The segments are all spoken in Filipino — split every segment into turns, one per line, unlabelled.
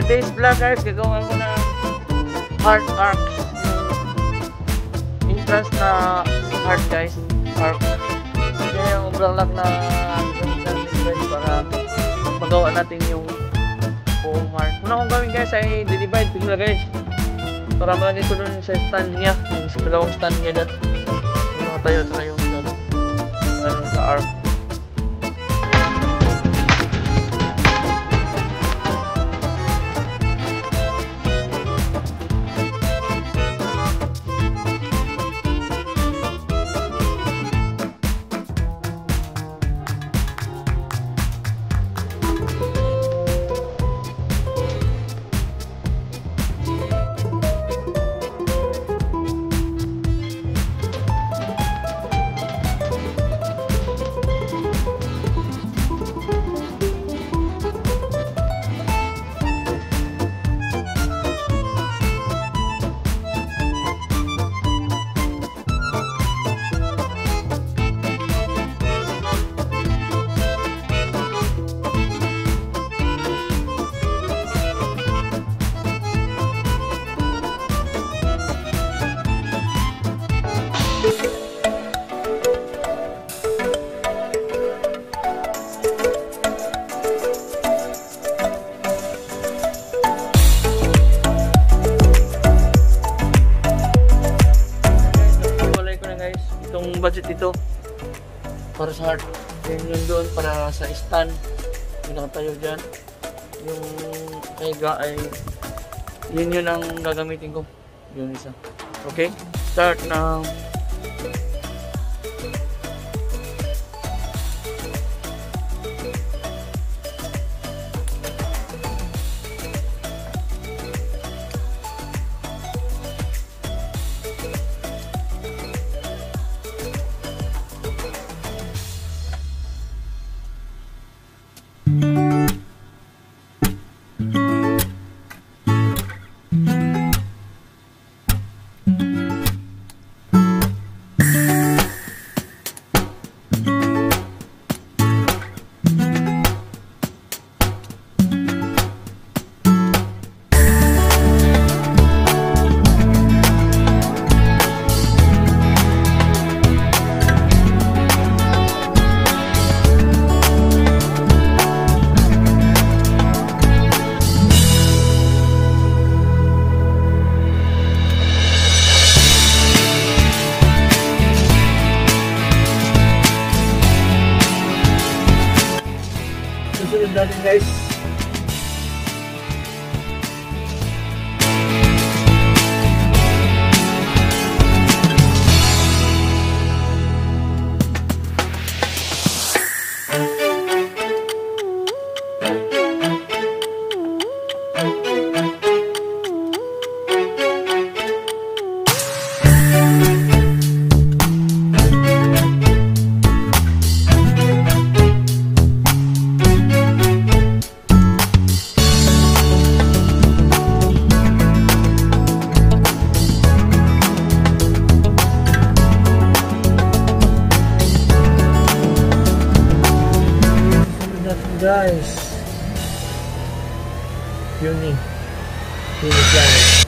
today's vlog guys, gagawin ko ng heart arc. Yung entrance na heart guys. Arc. Yan yung overlock na guys para magawa natin yung buong heart. Una kong gawin guys ay divide ko na guys. Para malagay ko dun sa stand niya. Yung sa dalawang stand niya dun. Yung nakatayo sa yung sa arc. Budget dito para sa heart, yun doon para sa stand yung nakatayo dyan, yung kaiga ay yun ang gagamitin ko, yun isa. Okay, start na. Susunod natin guys. Guys, Uni Planet.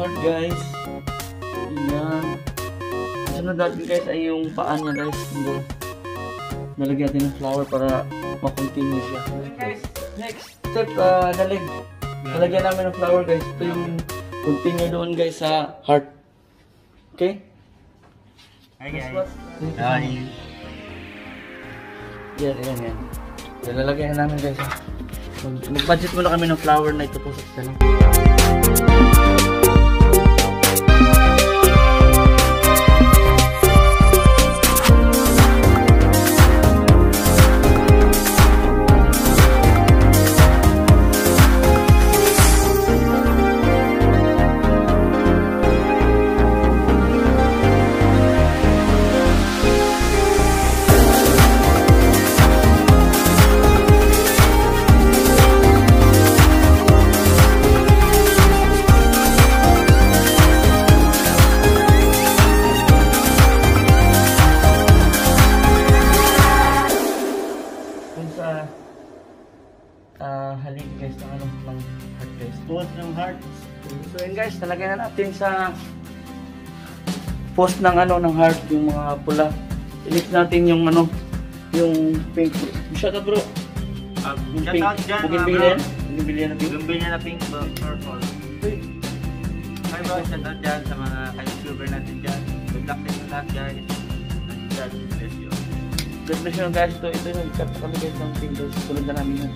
heart guys. Ayan. Sunod natin guys ay yung paa niya guys. Nalagyan natin ng flower para ma-continue siya. Guys, next step, nalagyan namin ng flower guys. Ito yung continue doon guys sa heart. Okay?
Hi guys.
Hi. Yan. Lalagyan namin guys. Mag-budget muna kami ng flower na ito po sa sana. Halin guys ng heart guys.
Post ng heart.
So yun guys, talagyan na natin sa post ng ng heart yung mga pula. I-mix natin yung yung pink. Shout out bro.
Shout out dyan
Bugimbilya na pink.
Bugimbilya na pink purple. Hi bro, shout out dyan sa mga ka-youtuber natin dyan. Good luck sa inyo lahat guys. God bless you.
God bless you guys. Ito yung nag-cut kami guys ng pink guys. Tulad na namin yan.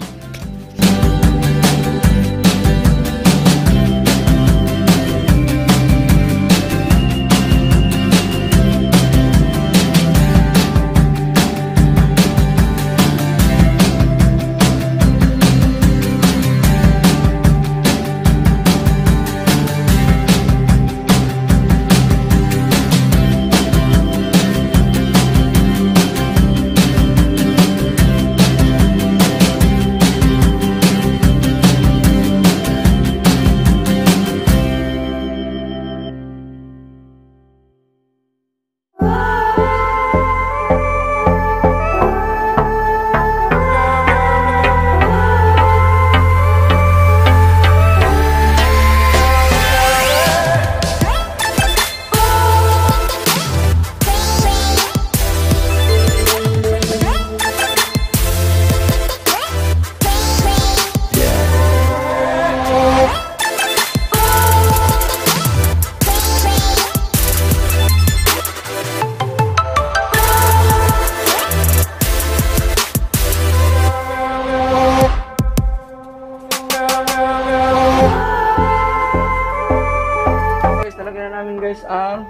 Guys, ang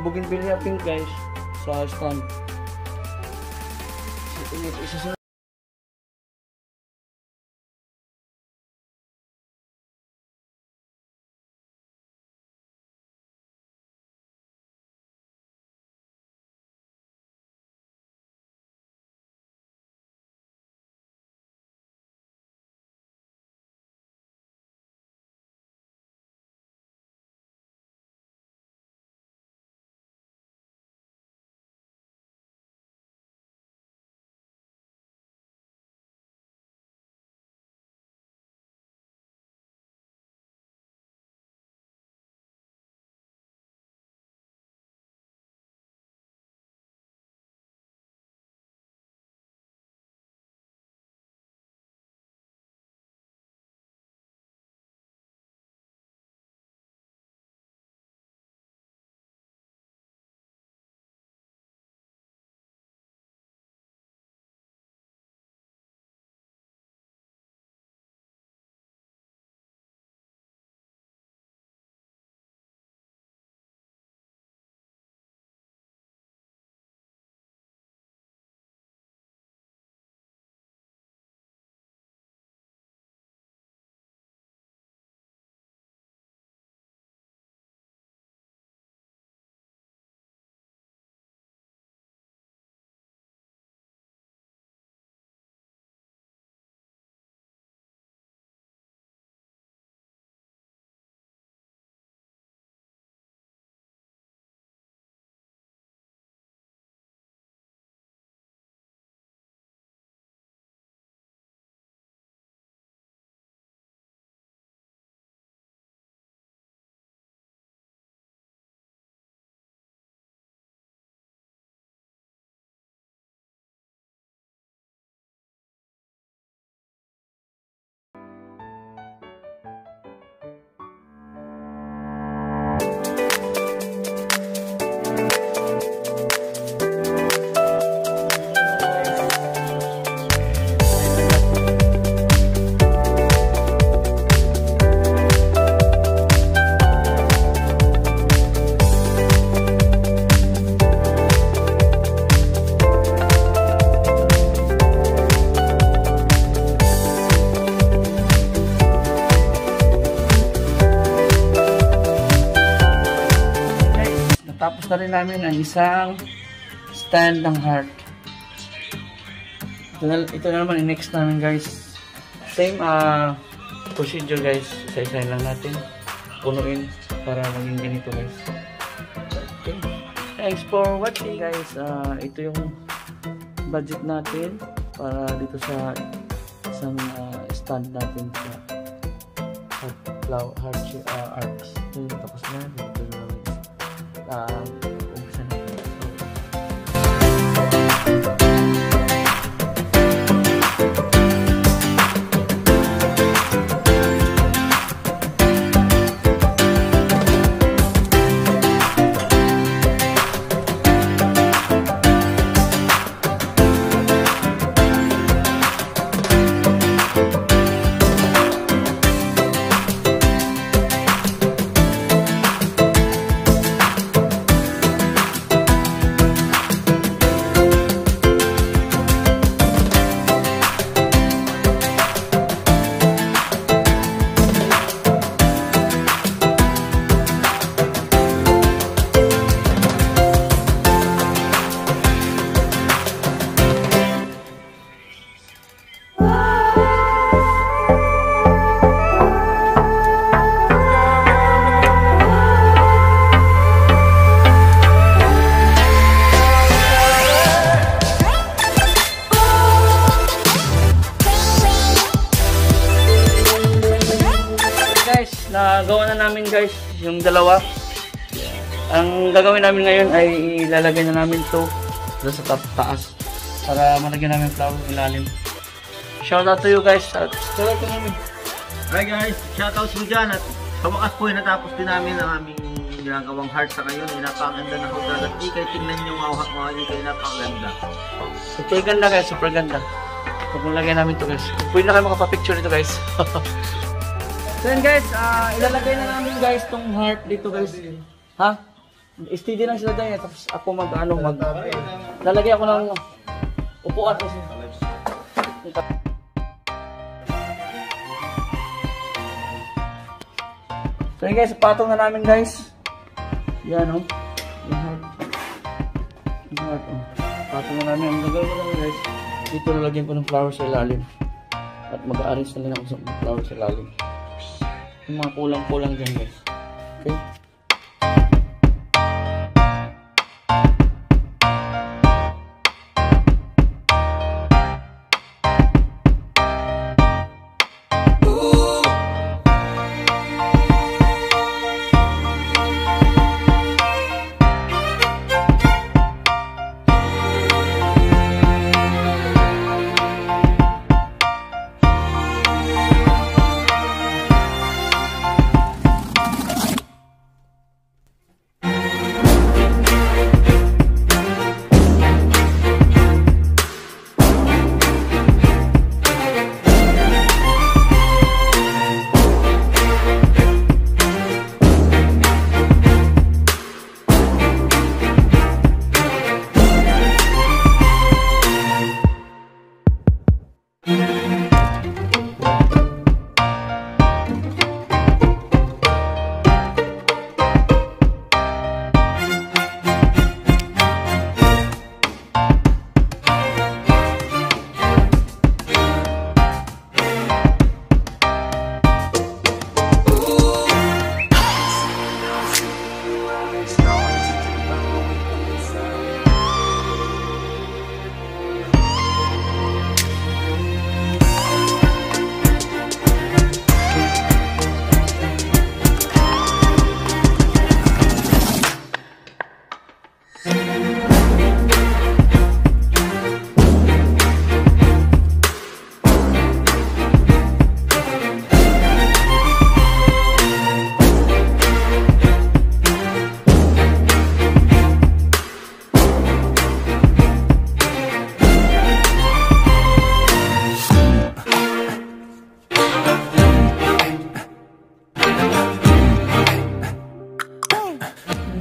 bougainvillea pink guys sa stand. So, isa na rin namin ang isang stand ng heart. Ito na naman yung next namin guys. Same procedure guys. Isa-isahin lang natin. Punuin para maging ganito guys. Okay. Thanks for watching guys. Ito yung budget natin para dito sa isang stand natin sa arts. Tapos na. Ito na umpisa na. Nagawa na namin guys yung dalawa. Ang gagawin namin ngayon ay ilalagay na namin to doon sa taas para malagyan namin flower ilalim. Shout out to you guys. Shout out to namin.
Hi guys, shout out po dyan. At sa wakas po natapos din namin ang aming ginagawang heart sa ngayon. Napakaganda na hotel at ikay tingnan nyo mga ikay napakaganda.
Super ganda guys, super ganda. Pag nalagay namin to guys. Pwede na kayo makapapicture nito guys. So yun guys, ilalagay na namin guys tong heart dito guys. Ha? Steady lang sila dyan. Tapos ako lalagay ako ng upuan kasi. So yun guys, patong na namin guys. Yan o. Yung heart. Yung heart o. Patong na namin. Ang gagawin ko namin guys. Dito lalagyan ko ng flower sa ilalim. At mag-arrange na rin ako sa flower sa ilalim. Yung mga kulang-kulang dyan guys. Okay?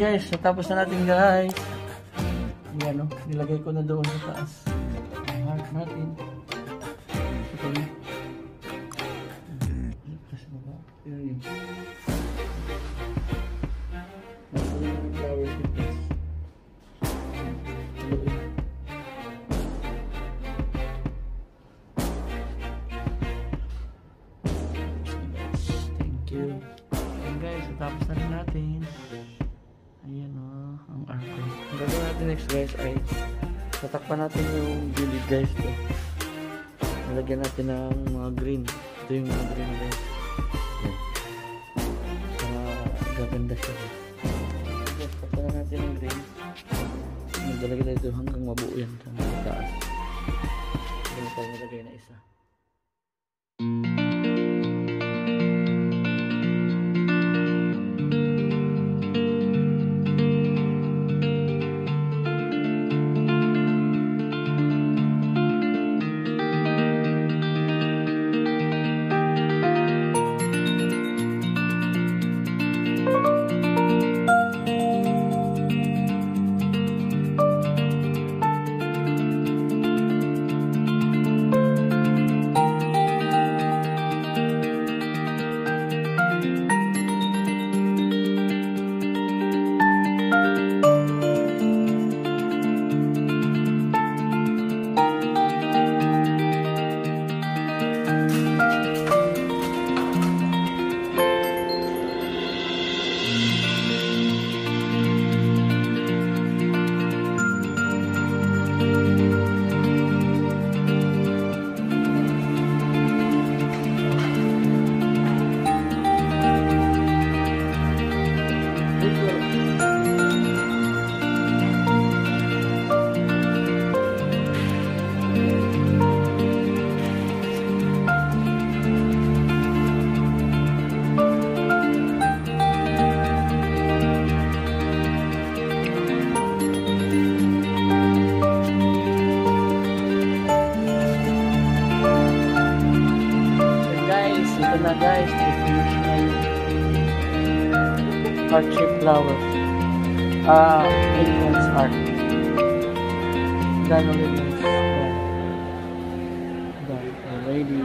Guys, natapos na natin guys. Yan o, nilagay ko na doon sa taas ang heart natin. Ito na. Kasi baba. Ito yun. Nasa yung flower tips. you. Ayan guys, natapos na rin natin. Ayan ang arco. Ang gagawin natin next guys ay tatakpan natin yung gilid guys. Nalagyan natin ng mga green. Ito yung mga green guys. Ayan. Gaganda siya guys. Guys, takpan na natin yung green. Nagdalagay tayo ito hanggang mabuo yan sa taas. Doon tayo nalagay na isa. Na guys, finish na yung heart-shaped flowers. Aliens art. Done already. Done already.